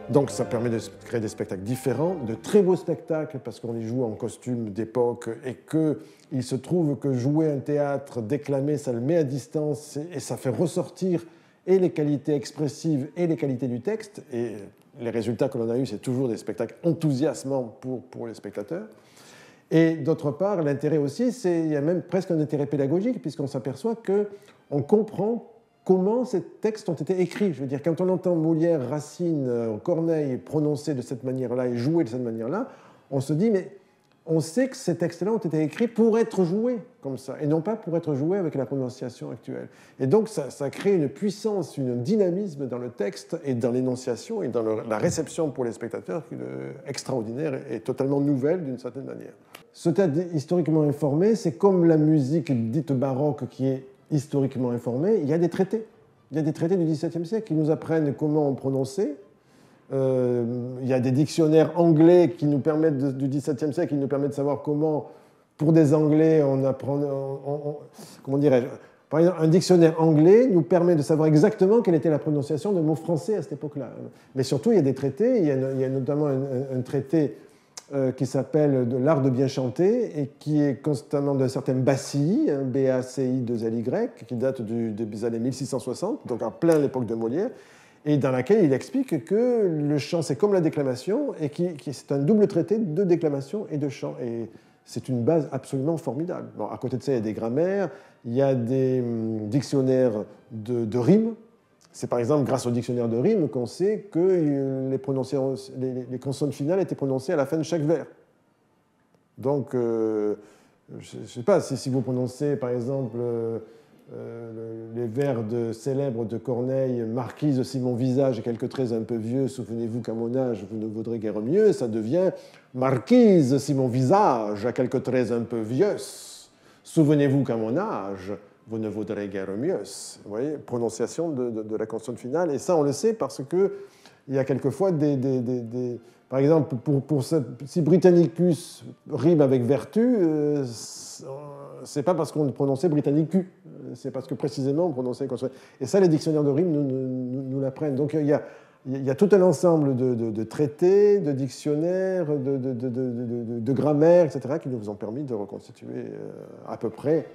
Donc ça permet de créer des spectacles différents, de très beaux spectacles, parce qu'on y joue en costume d'époque, et qu'il se trouve que jouer un théâtre, déclamer, ça le met à distance, et ça fait ressortir et les qualités expressives et les qualités du texte. Et les résultats que l'on a eus, c'est toujours des spectacles enthousiasmants pour les spectateurs. Et d'autre part, l'intérêt aussi, il y a même presque un intérêt pédagogique, puisqu'on s'aperçoit qu'on comprend comment ces textes ont été écrits. Je veux dire, quand on entend Molière, Racine, Corneille prononcer de cette manière-là et jouer de cette manière-là, on se dit, mais on sait que ces textes-là ont été écrits pour être joués comme ça, et non pas pour être joués avec la prononciation actuelle. Et donc, ça crée une puissance, un dynamisme dans le texte et dans l'énonciation et dans la réception pour les spectateurs extraordinaire et totalement nouvelle d'une certaine manière. Ce théâtre historiquement informé, c'est comme la musique dite baroque qui est historiquement informée. Il y a des traités. Il y a des traités du XVIIe siècle qui nous apprennent comment on prononçait. Il y a des dictionnaires anglais qui nous permettent du XVIIe siècle qui nous permettent de savoir comment, pour des Anglais, on apprend. Comment dirais-je? Par exemple, un dictionnaire anglais nous permet de savoir exactement quelle était la prononciation de mots français à cette époque-là. Mais surtout, il y a des traités. Il y a notamment un traité qui s'appelle de l'art de bien chanter et qui est constamment d'un certain Bacilly, B-A-C-I-2-L-Y, qui date des années 1660, donc en plein l'époque de Molière, et dans laquelle il explique que le chant, c'est comme la déclamation, et c'est un double traité de déclamation et de chant. Et c'est une base absolument formidable. Bon, à côté de ça, il y a des grammaires, il y a des dictionnaires de rimes. C'est par exemple grâce au dictionnaire de rimes qu'on sait que les consonnes finales étaient prononcées à la fin de chaque vers. Donc, je ne sais pas, si vous prononcez par exemple les vers célèbres de Corneille, « Marquise, si mon visage est quelques traits un peu vieux, souvenez-vous qu'à mon âge vous ne vaudrez guère mieux », ça devient « Marquise, si mon visage a quelques traits un peu vieux, souvenez-vous qu'à mon âge vous ne vaudrez guère mieux ». Vous voyez, prononciation de la consonne finale. Et ça, on le sait parce qu'il y a quelquefois par exemple, si Britannicus rime avec vertu, c'est pas parce qu'on prononçait Britannicus, c'est parce que précisément on prononçait consonne. Et ça, les dictionnaires de rimes nous l'apprennent. Donc il y a tout un ensemble de traités, de dictionnaires, de grammaires, etc., qui nous ont permis de reconstituer à peu près